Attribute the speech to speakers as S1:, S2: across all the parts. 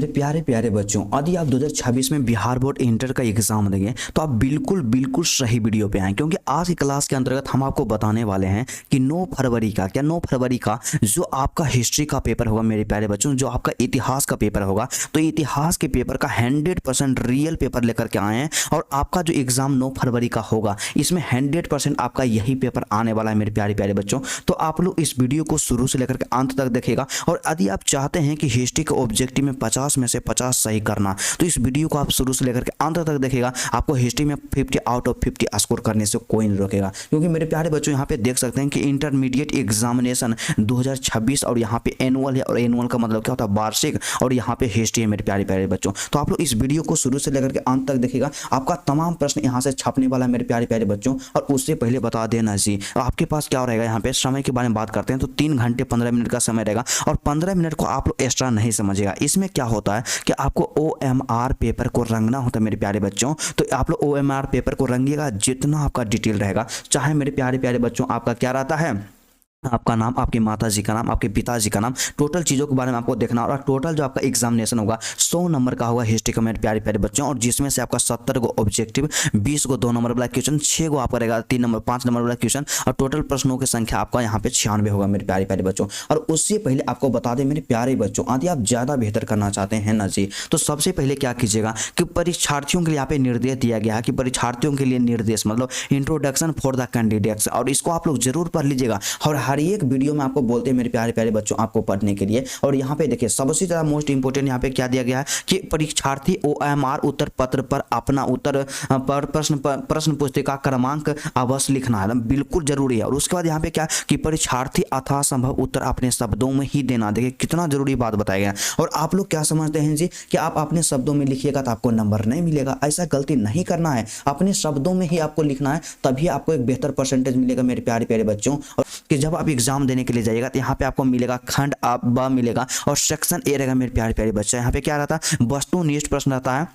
S1: मेरे प्यारे प्यारे बच्चों, यदि आप 2026 में बिहार बोर्ड इंटर का एग्जाम देंगे तो आप बिल्कुल बिल्कुल सही वीडियो पे आए, क्योंकि आज की क्लास के अंतर्गत हम आपको बताने वाले हैं कि 9 फरवरी का जो आपका हिस्ट्री का पेपर होगा मेरे प्यारे बच्चों, जो आपका इतिहास का पेपर होगा, तो इतिहास के पेपर का 100% रियल पेपर लेकर के आए हैं। और आपका जो एग्जाम 9 फरवरी का होगा इसमें 100% आपका यही पेपर आने वाला है मेरे प्यारे प्यारे बच्चों। तो आप लोग इस वीडियो को शुरू से लेकर के अंत तक देखेगा। और यदि आप चाहते हैं कि हिस्ट्री के ऑब्जेक्टिव में 50 में से 50 सही करना, तो इस वीडियो को आप शुरू से लेकर के अंत तक देखेगा। आपको हिस्ट्री में 50 आउट ऑफ 50 स्कोर करने से कोई नहीं रोकेगा, क्योंकि मेरे प्यारे बच्चों यहाँ पे देख सकते हैं कि इंटरमीडिएट एग्जामिनेशन 2026 और यहाँ पे एनुअल है, और एनुअल का मतलब क्या होता है, वार्षिक, और यहाँ पे हिस्ट्री है मेरे प्यारे प्यारे बच्चों। तो आप लोग इस वीडियो को शुरू से लेकर के अंत तक देखेगा। आपका तमाम प्रश्न यहाँ से छपने वाला है मेरे प्यारे प्यारे बच्चों। और उससे पहले बता देना जी, आपके पास क्या रहेगा, यहाँ पे समय के बारे में बात करते हैं तो 3 घंटे 15 मिनट का समय रहेगा, और 15 मिनट को आप लोग एक्स्ट्रा नहीं समझेगा। इसमें क्या होता है कि आपको OMR पेपर को रंगना होता है मेरे प्यारे बच्चों। तो आप लोग OMR पेपर को रंगिएगा, जितना आपका डिटेल रहेगा, चाहे मेरे प्यारे प्यारे बच्चों आपका क्या रहता है, आपका नाम, आपकी माता जी का नाम, आपके पिताजी का नाम, टोटल चीज़ों के बारे में आपको देखना। और टोटल जो आपका एग्जामिनेशन होगा 100 नंबर का होगा हिस्ट्री का मेरे प्यारे प्यारे बच्चों, और जिसमें से आपका 70 को ऑब्जेक्टिव, 20 को 2 नंबर वाला क्वेश्चन, 6 को आपका रहेगा 3 नंबर 5 नंबर वाला क्वेश्चन, और टोटल प्रश्नों की संख्या आपका यहाँ पे 96 होगा मेरे प्यारे प्यारे बच्चों। और उससे पहले आपको बता दें मेरे प्यारे बच्चों, यदि आप ज़्यादा बेहतर करना चाहते हैं ना जी, तो सबसे पहले क्या कीजिएगा कि परीक्षार्थियों के लिए यहाँ पे निर्देश दिया गया है कि परीक्षार्थियों के लिए निर्देश मतलब इंट्रोडक्शन फॉर द कैंडिडेट्स, और इसको आप लोग जरूर पढ़ लीजिएगा। और हर एक वीडियो में आपको बोलते हैं मेरे प्यारे प्यारे बच्चों आपको पढ़ने के लिए। और यहाँ पे देखिए सबसे ज़्यादा मोस्ट इंपोर्टेंट यहाँ पे क्या दिया गया है कि परीक्षार्थी OMR उत्तर पत्र पर अपना उत्तर पर प्रश्न पुस्तिका क्रमांक अवश्य लिखना है, बिल्कुल जरूरी है। और उसके बाद यहाँ पे क्या कि परीक्षार्थी यथासंभव उत्तर अपने शब्दों में ही देना। देखिए कितना जरूरी बात बताया गया। और आप लोग क्या समझते हैं जी कि आप अपने शब्दों में लिखिएगा तो आपको नंबर नहीं मिलेगा, ऐसा गलती नहीं करना है। अपने शब्दों में ही आपको लिखना है, तभी आपको एक बेहतर परसेंटेज मिलेगा मेरे प्यारे प्यारे बच्चों। और कि जब आप एग्जाम देने के लिए जाइएगा तो यहाँ पे आपको मिलेगा खंड ब मिलेगा, और सेक्शन ए रहेगा मेरे प्यारे प्यारे बच्चे। यहाँ पे क्या रहता है, वस्तुनिष्ठ प्रश्न रहता है,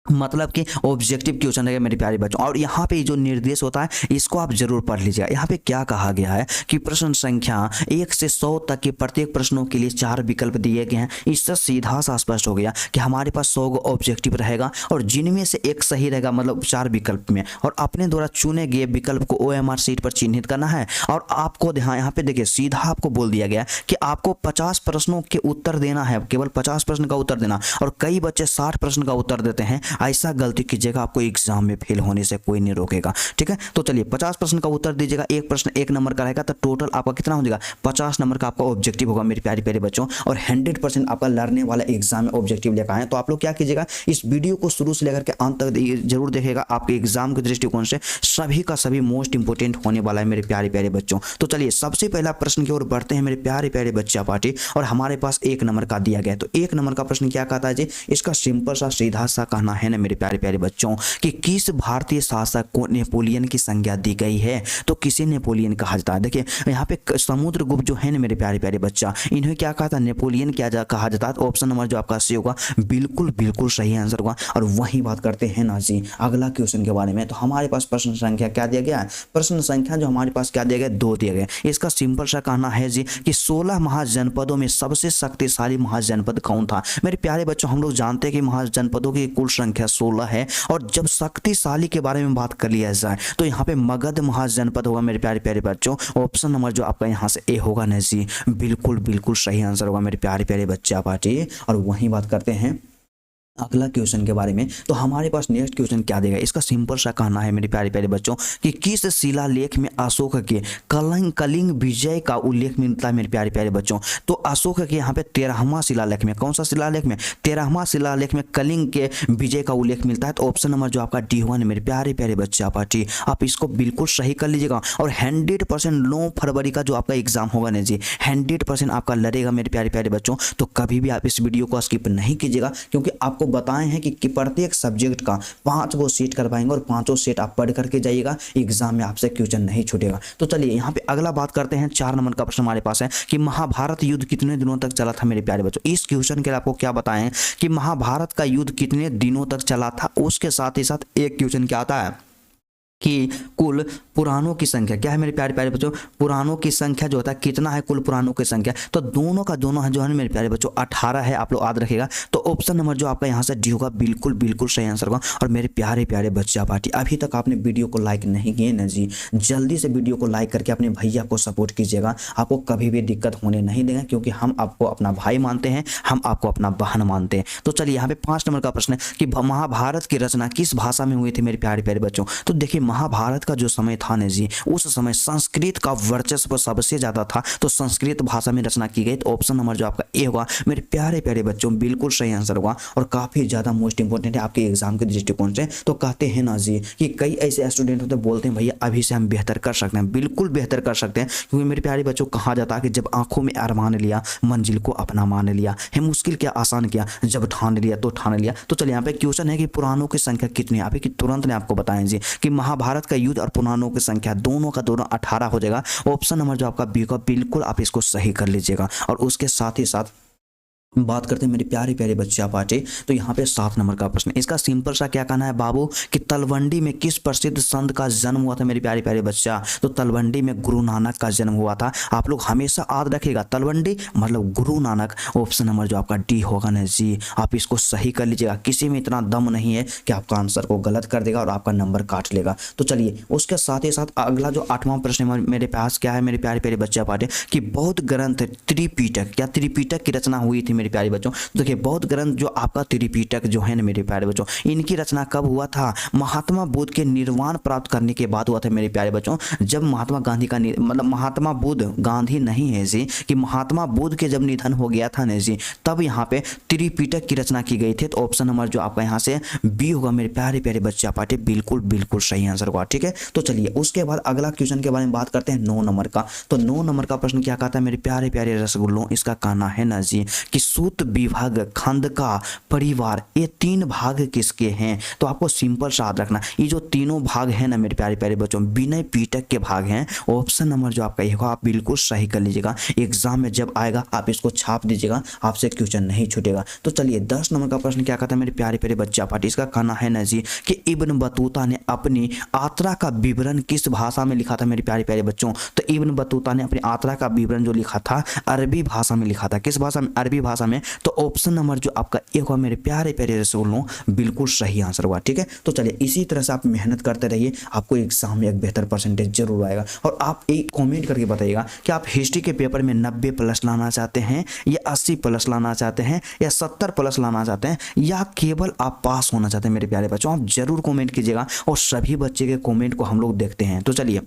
S1: मतलब कि ऑब्जेक्टिव क्वेश्चन रहेगा मेरे प्यारे बच्चों। और यहाँ पे जो निर्देश होता है इसको आप जरूर पढ़ लीजिएगा। यहाँ पे क्या कहा गया है कि प्रश्न संख्या 1 से 100 तक के प्रत्येक प्रश्नों के लिए 4 विकल्प दिए गए हैं। इससे सीधा सा स्पष्ट हो गया कि हमारे पास 100 ऑब्जेक्टिव रहेगा, और जिनमें से एक सही रहेगा, मतलब 4 विकल्प में, और अपने द्वारा चुने गए विकल्प को OMR शीट पर चिन्हित करना है। और आपको यहाँ पे देखिए सीधा आपको बोल दिया गया कि आपको 50 प्रश्नों के उत्तर देना है, केवल 50 प्रश्न का उत्तर देना। और कई बच्चे 60 प्रश्न का उत्तर देते हैं, ऐसा गलती कीजिएगा आपको एग्जाम में फेल होने से कोई नहीं रोकेगा, ठीक है। तो चलिए 50 प्रश्न का उत्तर दीजिएगा, एक प्रश्न 1 नंबर का रहेगा, तो टोटल आपका कितना हो जाएगा, 50 नंबर का आपका ऑब्जेक्टिव होगा मेरे प्यारे प्यारे बच्चों। और 100% आपका लड़ने वाला एग्जाम में ऑब्जेक्टिव लेकर आए। तो आप लोग क्या कीजिएगा, इस वीडियो को शुरू से लेकर के अंत तक जरूर देखेगा। आपके एग्जाम के दृष्टिकोण से सभी का सभी मोस्ट इंपोर्टेंट होने वाला है मेरे प्यारे प्यारे बच्चों। तो चलिए सबसे पहला प्रश्न की ओर बढ़ते हैं मेरे प्यारे प्यारे बच्चा पार्टी। और हमारे पास 1 नंबर का दिया गया, तो 1 नंबर का प्रश्न क्या कहता है जी, इसका सिंपल सा सीधा सा कहना है ना मेरे प्यारे प्यारे बच्चों कि किस भारतीय शासक को नेपोलियन की संज्ञा दी गई है। तो किसे नेपोलियन कहा जाता है, देखिए यहाँ पे समुद्रगुप्त जो है ना मेरे प्यारे प्यारे बच्चा, इन्हें क्या कहा था, नेपोलियन क्या कहा जाता है। ऑप्शन नंबर जो आपका सी होगा बिल्कुल बिल्कुल सही आंसर होगा। और वही बात करते हैं ना जी अगला क्वेश्चन के बारे में। तो हमारे पास प्रश्न संख्या क्या दिया गया है, प्रश्न संख्या जो हमारे पास क्या दिया गया, 2 दिया गया। इसका सिंपल सा कहना है जी कि 16 महाजनपदों में सबसे शक्तिशाली महाजनपद कौन था। मेरे प्यारे बच्चों हम लोग जानते हैं कि महाजनपदों की कुल संख्या 16 है, और जब शक्तिशाली के बारे में बात कर लिया जाए तो यहाँ पे मगध महाजनपद होगा मेरे प्यारे प्यारे बच्चों। ऑप्शन नंबर जो आपका यहाँ से ए होगा ना जी, बिल्कुल बिल्कुल सही आंसर होगा मेरे प्यारे प्यारे बच्चे पार्टी। और वही बात करते हैं अगला क्वेश्चन के बारे में। तो हमारे पास नेक्स्ट क्वेश्चन क्या देगा, इसका सिंपल सा कहना है मेरे प्यारे प्यारे बच्चों कि किस शिलालेख में अशोक के कलिंग विजय का उल्लेख मिलता है मेरे प्यारे प्यारे बच्चों। तो अशोक के यहाँ पे 13वां शिलालेख में, कौन सा शिलालेख में, 13वां शिलालेख में कलिंग के विजय का उल्लेख मिलता है। तो ऑप्शन नंबर जो आपका D1 है मेरे प्यारे प्यारे बच्चे पार्टी, आप इसको बिल्कुल सही कर लीजिएगा। और 100% 9 फरवरी का जो आपका एग्जाम होगा ना जी, 100% आपका लड़ेगा मेरे प्यारे प्यारे बच्चों। तो कभी भी आप इस वीडियो को स्किप नहीं कीजिएगा, क्योंकि आपको बताए हैं कि प्रत्येक सब्जेक्ट का 5 वो सेट करवाएंगे, और 5 सेट आप पढ़ करके जाइएगा, एग्जाम में आपसे क्वेश्चन नहीं छूटेगा। तो चलिए यहाँ पे अगला बात करते हैं। 4 नंबर का प्रश्न हमारे पास है कि महाभारत युद्ध कितने दिनों तक चला था मेरे प्यारे बच्चों। इस क्वेश्चन के लिए आपको क्या बताएं कि महाभारत का युद्ध कितने दिनों तक चला था। उसके साथ ही साथ एक क्वेश्चन क्या आता है कि कुल पुराणों की संख्या क्या है मेरे प्यारे प्यारे बच्चों, पुराणों की संख्या जो होता है कितना है कुल पुराणों की संख्या, तो दोनों का दोनों है जो है मेरे प्यारे बच्चों 18 है, आप लोग याद रखिएगा। तो ऑप्शन नंबर जो आपका यहाँ से डी होगा, बिल्कुल बिल्कुल सही आंसर होगा। और मेरे प्यारे प्यारे बच्चा पार्टी, अभी तक आपने वीडियो को लाइक नहीं किए ना जी, जल्दी से वीडियो को लाइक करके अपने भैया को सपोर्ट कीजिएगा, आपको कभी भी दिक्कत होने नहीं देगा, क्योंकि हम आपको अपना भाई मानते हैं, हम आपको अपना बहन मानते हैं। तो चलिए यहाँ पे 5 नंबर का प्रश्न है कि महाभारत की रचना किस भाषा में हुई थी मेरे प्यारे प्यारे बच्चों। तो देखिए महाभारत का जो समय था ना जी, उस समय संस्कृत का वर्चस्व सबसे ज्यादा था, तो संस्कृत भाषा में रचना की गई। तो ऑप्शन नंबर जो आपका ए होगा मेरे प्यारे प्यारे बच्चों, बिल्कुल सही आंसर होगा। और काफी ज्यादा मोस्ट इंपोर्टेंट है आपके एग्जाम के दृष्टिकोण से। तो कहते हैं ना जी कि कई ऐसे स्टूडेंट होते बोलते हैं भैया अभी से हम बेहतर कर सकते हैं, बिल्कुल बेहतर कर सकते हैं, क्योंकि मेरे प्यारे बच्चों कहा जाता है कि जब आंखों में अरमान लिया मंजिल को अपना मान लिया है, मुश्किल क्या आसान किया, जब ठान लिया तो ठान लिया। तो चलिए यहाँ पे क्वेश्चन है कि पुराणों की संख्या कितनी है, आप कि तुरंत ने आपको बताएं जी कि महाभारत का युद्ध और पुराणों की संख्या दोनों का दोनों 18 हो जाएगा। ऑप्शन नंबर जो आपका बी का बिल्कुल आप इसको सही कर लीजिएगा। और उसके साथ ही साथ बात करते हैं मेरे प्यारे प्यारे बच्चे पार्टी, तो यहाँ पे 7 नंबर का प्रश्न, इसका सिंपल सा क्या कहना है बाबू कि तलवंडी में किस प्रसिद्ध संत का जन्म हुआ था मेरे प्यारे प्यारे बच्चा। तो तलवंडी में गुरु नानक का जन्म हुआ था। आप लोग हमेशा याद रखिएगा तलवंडी मतलब गुरु नानक। ऑप्शन नंबर जो आपका डी होगा ना जी, आप इसको सही कर लीजिएगा, किसी में इतना दम नहीं है कि आपका आंसर को गलत कर देगा और आपका नंबर काट लेगा। तो चलिए उसके साथ ही साथ अगला जो 8वां प्रश्न मेरे पास क्या है मेरे प्यारे प्यारे बच्चा पार्टी कि बौद्ध ग्रंथ त्रिपिटक, क्या त्रिपिटक की रचना हुई थी मेरे प्यारे बच्चों। देखिए बौद्ध ग्रंथ जो आपका त्रिपिटक जो है ना मेरे प्यारे बच्चों, इनकी रचना कब हुआ था, महात्मा बुद्ध के निर्वाण प्राप्त करने के बाद हुआ था मेरे प्यारे बच्चों। जब महात्मा गांधी का मतलब महात्मा बुद्ध, गांधी नहीं है जी, कि महात्मा बुद्ध के जब निधन हो गया था ना जी, तब यहाँ पे त्रिपिटक की रचना की गई थी। तो ऑप्शन नंबर जो आपका यहाँ से बी होगा मेरे प्यारे प्यारे बच्चा पार्टी, बिल्कुल बिल्कुल सही आंसर होगा। ठीक है, तो चलिए उसके बाद अगला क्वेश्चन के बारे में बात करते हैं 9 नंबर का। तो 9 नंबर का प्रश्न क्या कहता है मेरे प्यारे प्यारे रसगुल्लों, इसका कहना है ना जी कि सूत विभाग, खंडका, परिवार, ये 3 भाग किसके हैं। तो आपको सिंपल सा याद रखना, ये जो तीनों भाग हैं ना मेरे प्यारे प्यारे बच्चों, विनय पिटक के भाग हैं। ऑप्शन नंबर जो आपका ये होगा आप बिल्कुल सही कर लीजिएगा, एग्जाम में जब आएगा आप इसको छाप दीजिएगा, आपसे क्वेश्चन नहीं छूटेगा। तो चलिए 10 नंबर का प्रश्न क्या कहता है मेरे प्यारे प्यारे बच्चा पार्टी, इसका कहना है ना जी कि इब्न बतूता ने अपनी यात्रा का विवरण किस भाषा में लिखा था मेरे प्यारे प्यारे बच्चों। तो इब्न बतूता ने अपनी यात्रा का विवरण जो लिखा था अरबी भाषा में लिखा था, किस भाषा में, अरबी भाषा में। तो ऑप्शन नंबर जो आपका एक होगा मेरे प्यारे प्यारे रसगुल्लों, बिल्कुल सही आंसर हुआ। ठीक है, तो चलिए इसी तरह से आप मेहनत करते रहिए, आपको एग्जाम में एक बेहतर परसेंटेज जरूर आएगा। और आप एक कमेंट करके बताइएगा कि आप हिस्ट्री के पेपर में 90 प्लस लाना चाहते हैं या 80 प्लस लाना चाहते हैं या 70 प्लस लाना चाहते हैं या केवल आप पास होना चाहते हैं मेरे प्यारे बच्चों। आप जरूर कमेंट कीजिएगा और सभी बच्चे के कमेंट को हम लोग देखते हैं। तो चलिए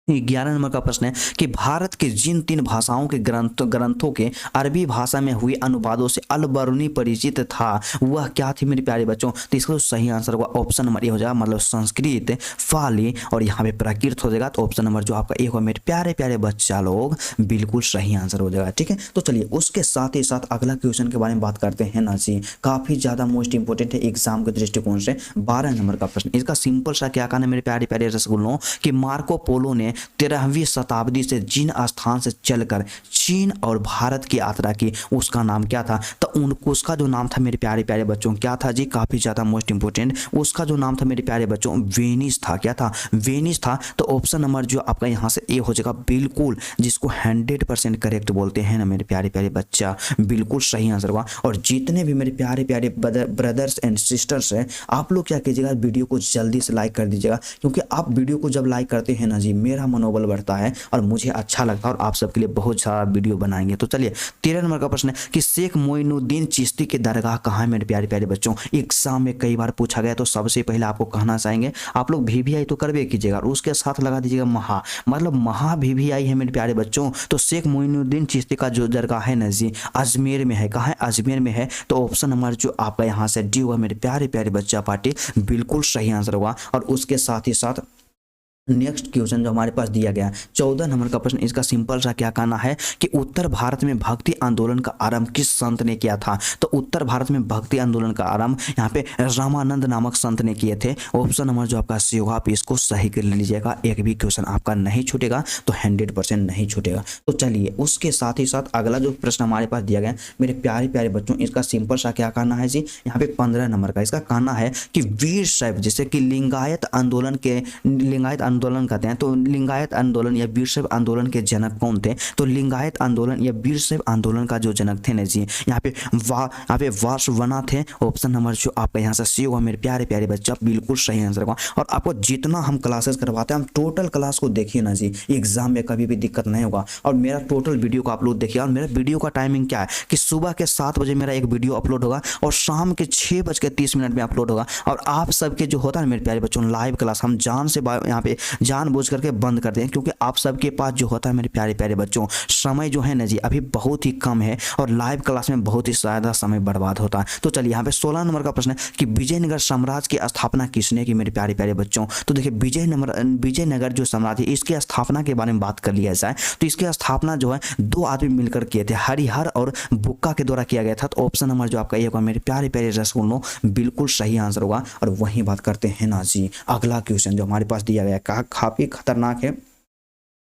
S1: 11 नंबर का प्रश्न है कि भारत के जिन 3 भाषाओं के ग्रंथों के अरबी भाषा में हुए अनुवादों से अल बरूनी परिचित था, वह क्या थी मेरे प्यारे बच्चों। तो इसका सही आंसर होगा ऑप्शन नंबर ए हो जाएगा, मतलब संस्कृत, फाली और यहाँ पे प्राकृत हो जाएगा। तो ऑप्शन नंबर जो आपका ए होगा मेरे प्यारे प्यारे बच्चा लोग, बिल्कुल सही आंसर हो जाएगा। ठीक है, तो चलिए उसके साथ ही साथ अगला क्वेश्चन के बारे में बात करते हैं ना जी, काफी ज्यादा मोस्ट इंपोर्टेंट है एग्जाम के दृष्टिकोण से। 12 नंबर का प्रश्न, इसका सिंपल सा क्या कहना है मेरे प्यारे प्यारे रसगुल्लों कि मार्को पोलो ने 13वीं शताब्दी से जिन स्थान से चलकर चीन और भारत की यात्रा की उसका नाम क्या था। तो उसका जो नाम था मेरे प्यारे प्यारे बच्चों क्या था जी, काफी ज्यादा मोस्ट इंपोर्टेंट, उसका जो नाम था मेरे प्यारे बच्चों वेनिस था। क्या था, वेनिस था। तो ऑप्शन नंबर जो आपका यहाँ से ए हो जाएगा, बिल्कुल जिसको 100% करेक्ट बोलते हैं ना मेरे प्यारे प्यारे बच्चा, बिल्कुल सही आंसर हुआ। और जितने भी मेरे प्यारे प्यारे ब्रदर्स एंड सिस्टर्स हैं, आप लोग क्या कीजिएगा, वीडियो को जल्दी से लाइक कर दीजिएगा, क्योंकि आप वीडियो को जब लाइक करते हैं ना जी, मेरा मनोबल बढ़ता है और मुझे अच्छा लगता है और आप सबके लिए बहुत सारा वीडियो बनाएंगे। तो चलिए 13 नंबर का प्रश्न है कि शेख मोइनुद्दीन चिश्ती की दरगाह कहाँ है मेरे प्यारे प्यारे बच्चों। एग्जाम में कई बार पूछा गया, तो सबसे पहले आपको कहना चाहेंगे आप लोग VVI तो करवे कीजिएगा और उसके साथ लगा दीजिएगा महा, मतलब महा VVI है मेरे प्यारे बच्चों। तो शेख मोइनुद्दीन चिश्ती का जो दरगाह है ना जी, अजमेर में है। कहाँ है, अजमेर में है। तो ऑप्शन नंबर जो आपका यहाँ से डी हुआ मेरे प्यारे प्यारे बच्चा पार्टी, बिल्कुल सही आंसर होगा। और उसके साथ ही साथ नेक्स्ट क्वेश्चन जो हमारे पास दिया गया है 14 नंबर का प्रश्न, इसका सिंपल सा क्या कहना है कि उत्तर भारत में भक्ति आंदोलन का आरंभ किस संत ने किया था। तो उत्तर भारत में भक्ति आंदोलन का आरंभ यहाँ पे रामानंद नामक संत ने किए थे। ऑप्शन नंबर जो आपका सी होगा, आप इसको सही कर लीजिएगा, एक भी क्वेश्चन आपका नहीं छूटेगा, तो 100% नहीं छूटेगा। तो चलिए उसके साथ ही साथ अगला जो प्रश्न हमारे पास दिया गया मेरे प्यारे प्यारे बच्चों, इसका सिंपल सा क्या कहना है जी, यहाँ पे 15 नंबर का इसका कहना है कि वीर शैव, जैसे कि लिंगायत आंदोलन कहते हैं, तो लिंगायत आंदोलन या वीरशैव आंदोलन के जनक कौन थे। तो लिंगायत आंदोलन या वीरशैव आंदोलन का जो जनक थे ना जी, यहाँ पे वासवना थे। ऑप्शन नंबर जो आपका यहाँ से सी होगा मेरे प्यारे प्यारे बच्चा, बिल्कुल सही आंसर होगा। और आपको जितना हम क्लासेस करवाते हैं, हम टोटल क्लास को देखिए ना जी, एग्जाम में कभी भी दिक्कत नहीं होगा। और मेरा टोटल वीडियो को आप लोग देखिए, और मेरा वीडियो का टाइमिंग क्या है कि सुबह के 7 बजे मेरा एक वीडियो अपलोड होगा और शाम के 6:30 में अपलोड होगा। और आप सबके जो होता है मेरे प्यारे बच्चों लाइव क्लास हम यहाँ पे जानबूझ करके बंद कर दें, क्योंकि आप सबके पास जो होता है मेरे प्यारे प्यारे बच्चों समय जो है ना जी अभी बहुत ही कम है, और लाइव क्लास में बहुत ही ज़्यादा समय बर्बाद होता है। तो चलिए यहाँ पे 16 नंबर का प्रश्न है कि विजयनगर साम्राज्य की स्थापना किसने की मेरे प्यारे प्यारे बच्चों। तो देखिए विजयनगर जो साम्राज्य इसकी स्थापना के बारे में बात कर लिया जाए, तो इसकी स्थापना जो है 2 आदमी मिलकर किए थे, हरिहर और बुक्का के द्वारा किया गया था। तो ऑप्शन नंबर जो आपका ये होगा मेरे प्यारे प्यारे रसगुल्लों, बिल्कुल सही आंसर होगा। और वहीं बात करते हैं ना जी अगला क्वेश्चन जो हमारे पास दिया गया है, काफी खतरनाक है।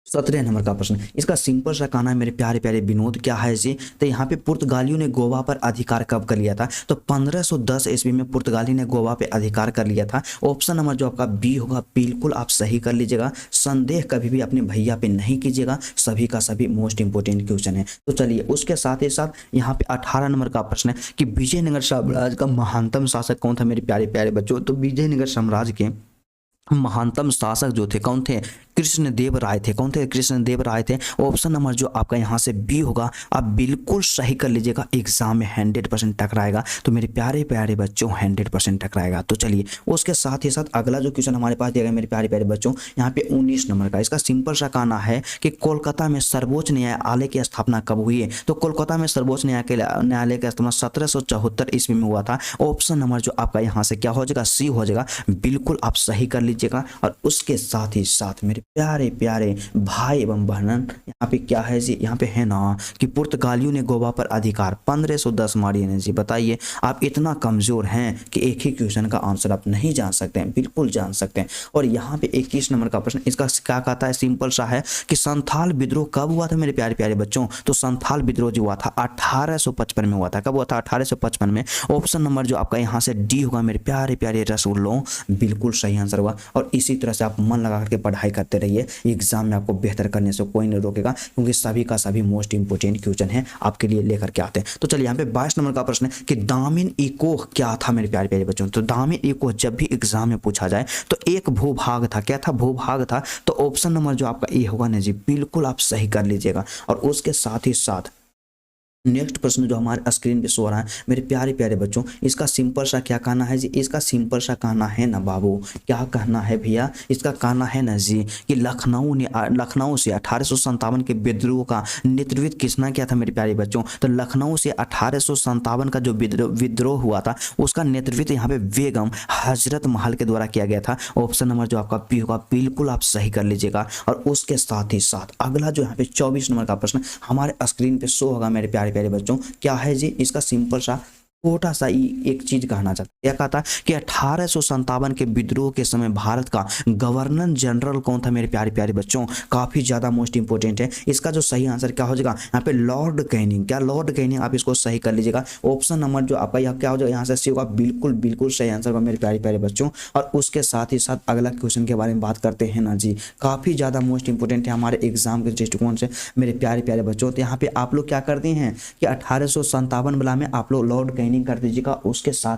S1: 17 नंबर का प्रश्न, इसका सिंपल सा कहना है मेरे प्यारे प्यारे विनोद, क्या है जी। तो यहाँ पे पुर्तगालियों ने गोवा पर अधिकार कब कर लिया था। तो 1510 ईस्वी में पुर्तगाली ने गोवा पे अधिकार कर लिया था। ऑप्शन नंबर जो आपका बी होगा, बिल्कुल आप सही कर लीजिएगा, संदेह कभी भी अपने भैया पे नहीं कीजिएगा, सभी का सभी मोस्ट इंपोर्टेंट क्वेश्चन है। तो चलिए उसके साथ ही साथ यहाँ पे 18 नंबर का प्रश्न है कि विजयनगर साम्राज्य का महानतम शासक कौन था मेरे प्यारे प्यारे बच्चों। तो विजयनगर साम्राज्य के महानतम शासक जो थे कौन थे, कृष्णदेव राय थे। कौन थे, कृष्णदेव राय थे। ऑप्शन नंबर जो आपका यहाँ से बी होगा, आप बिल्कुल सही कर लीजिएगा, एग्जाम में 100% टकराएगा। तो मेरे प्यारे प्यारे बच्चों 100% टकराएगा। तो चलिए उसके साथ ही साथ अगला जो क्वेश्चन हमारे पास दिया गया मेरे प्यारे प्यारे बच्चों, यहाँ पे 19 नंबर का, इसका सिंपल सा कहना है कि कोलकाता में सर्वोच्च न्यायालय की स्थापना कब हुई है। तो कोलकाता में सर्वोच्च न्यायालय की स्थापना 1774 ईस्वी में हुआ था। ऑप्शन नंबर जो आपका यहाँ से क्या हो जाएगा, सी हो जाएगा, बिल्कुल आप सही कर लीजिएगा। और उसके साथ ही साथ मेरे प्यारे प्यारे भाई एवं बहनन, यहाँ पे क्या है जी, यहाँ पे है ना कि पुर्तगालियों ने गोवा पर अधिकार 1510 मारिए ने जी। बताइए आप इतना कमजोर हैं कि एक ही क्वेश्चन का आंसर आप नहीं जान सकते हैं, बिल्कुल जान सकते हैं। और यहाँ पे 21 नंबर का प्रश्न, इसका क्या कहता है, सिंपल सा है कि संथाल विद्रोह कब हुआ था मेरे प्यारे प्यारे बच्चों। तो संथाल विद्रोह जो हुआ था 1855 में हुआ था। कब हुआ था, 1855 में। ऑप्शन नंबर जो आपका यहाँ से डी होगा मेरे प्यारे प्यारे रसगुल्लों, बिल्कुल सही आंसर होगा। और इसी तरह से आप मन लगा करके पढ़ाई करते रहिए, एग्जाम में आपको बेहतर करने से कोई नहीं रोकेगा, क्योंकि सभी का सभी मोस्ट इंपोर्टेंट क्वेश्चन है आपके लिए लेकर के आते हैं। तो चलिए यहाँ पे 22 नंबर का प्रश्न है कि दामिन इकोह क्या था मेरे प्यारे प्यारे बच्चों। तो दामिन इकोह जब भी एग्जाम में पूछा जाए तो एक भूभाग था। क्या था, भूभाग था। तो ऑप्शन नंबर जो आपका ए होगा ना जी, बिल्कुल आप सही कर लीजिएगा। और उसके साथ ही साथ नेक्स्ट प्रश्न जो हमारे स्क्रीन पे सो रहा है मेरे प्यारे प्यारे बच्चों, इसका सिंपल सा क्या कहना है जी, इसका सिंपल सा कहना है ना बाबू, क्या कहना है भैया, इसका कहना है ना जी कि लखनऊ से 1857 के विद्रोह का नेतृत्व किसने किया था मेरे प्यारे बच्चों। तो लखनऊ से 1857 का जो विद्रोह हुआ था उसका नेतृत्व यहाँ पे बेगम हजरत महल के द्वारा किया गया था। ऑप्शन नंबर जो आपका पी होगा, बिल्कुल आप सही कर लीजिएगा। और उसके साथ ही साथ अगला जो यहाँ पे 24 नंबर का प्रश्न हमारे स्क्रीन पे शो होगा मेरे प्यारे प्यारे बच्चों, क्या है जी, इसका सिंपल सा छोटा सा एक चीज कहना चाहता है। क्या कहता है कि 1857 के विद्रोह के समय भारत का गवर्नर जनरल कौन था मेरे प्यारे प्यारे बच्चों। काफी ज्यादा मोस्ट इंपोर्टेंट है। इसका जो सही आंसर क्या हो जाएगा, यहाँ पे लॉर्ड कैनिंग। क्या, लॉर्ड कैनिंग, आप इसको सही कर लीजिएगा। ऑप्शन नंबर जो आपका यहाँ क्या हो जाएगा, यहाँ से सी होगा, बिल्कुल बिल्कुल सही आंसर होगा मेरे प्यारे प्यारे बच्चों। और उसके साथ ही साथ अगला क्वेश्चन के बारे में बात करते हैं ना जी, काफी ज्यादा मोस्ट इंपोर्टेंट है हमारे एग्जाम के दृष्टिकोण से मेरे प्यारे प्यारे बच्चों। तो यहाँ पे आप लोग क्या करते हैं कि 1857 वाला में आप लोग लॉर्ड कैनिंग कर दीजिएगा। उसके साथ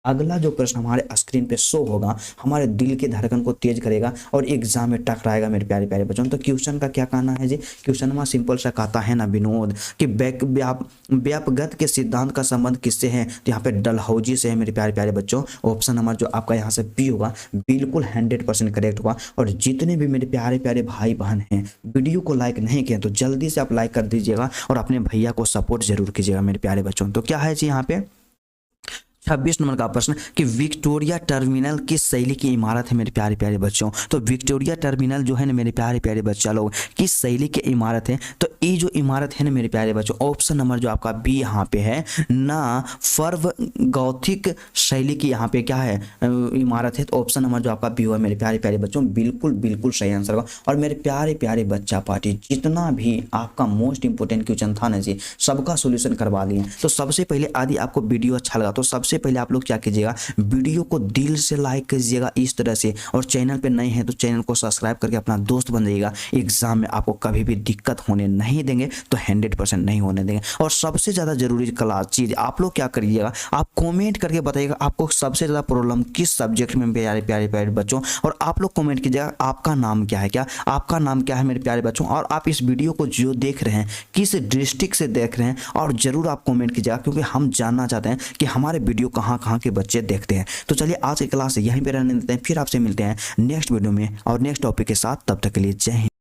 S1: अगला जो प्रश्न हमारे स्क्रीन पे शो होगा हमारे दिल की धड़कन को तेज करेगा और एग्जाम में टकराएगा मेरे प्यारे प्यारे बच्चों। तो क्वेश्चन का क्या कहना है जी, क्वेश्चन में सिंपल सा कहता है ना विनोद कि व्यापगत के सिद्धांत का संबंध किससे है। तो यहाँ पे डलहौजी से है मेरे प्यारे प्यारे बच्चों। ऑप्शन नंबर जो आपका यहाँ से बी होगा, बिल्कुल 100% करेक्ट होगा। और जितने भी मेरे प्यारे प्यारे भाई बहन हैं वीडियो को लाइक नहीं किए तो जल्दी से आप लाइक कर दीजिएगा और अपने भैया को सपोर्ट जरूर कीजिएगा मेरे प्यारे बच्चों। तो क्या है जी यहाँ पे 26 नंबर का प्रश्न कि विक्टोरिया टर्मिनल किस शैली की इमारत है मेरे प्यारे प्यारे बच्चों। तो विक्टोरिया टर्मिनल जो है ना मेरे प्यारे प्यारे बच्चा लोग किस शैली की इमारत है। तो ये जो इमारत है ना मेरे प्यारे बच्चों, ऑप्शन नंबर जो आपका बी यहाँ पे है ना, फर्व गौथिक शैली की यहाँ पे क्या है इमारत है। तो ऑप्शन नंबर जो आपका बी हुआ मेरे प्यारे प्यारे बच्चों, बिल्कुल बिल्कुल सही आंसर होगा। और मेरे प्यारे प्यारे बच्चा पार्टी जितना भी आपका मोस्ट इंपोर्टेंट क्वेश्चन था ना जी, सबका सोल्यूशन करवा लिए। तो सबसे पहले यदि आपको वीडियो अच्छा लगा तो सबसे पहले आप लोग क्या कीजिएगा, वीडियो को दिल से लाइक कीजिएगा इस तरह से, और चैनल पे नए हैं तो चैनल को सब्सक्राइब करके अपना दोस्त बन जाइएगा। एग्जाम में आपको कभी भी दिक्कत होने नहीं देंगे, तो 100% नहीं होने देंगे। और सबसे ज़्यादा जरूरी क्लास चीज़ आप लोग क्या करिएगा, आप कॉमेंट करके बताइएगा आपको सबसे ज़्यादा प्रॉब्लम किस सब्जेक्ट में प्यारे प्यारे प्यारे बच्चों। और आप लोग कॉमेंट कीजिएगा आपका नाम क्या है, क्या आपका नाम क्या है मेरे प्यारे बच्चों, और आप इस वीडियो को जो देख रहे हैं किस डिस्ट्रिक्ट से देख रहे हैं, और ज़रूर आप कॉमेंट कीजिएगा क्योंकि हम जानना चाहते हैं कि हमारे वीडियो कहाँ कहाँ के बच्चे देखते हैं। तो चलिए आज की क्लास यहीं पे रहने देते हैं, फिर आपसे मिलते हैं नेक्स्ट वीडियो में और नेक्स्ट टॉपिक के साथ। तब तक के लिए जय हिंद।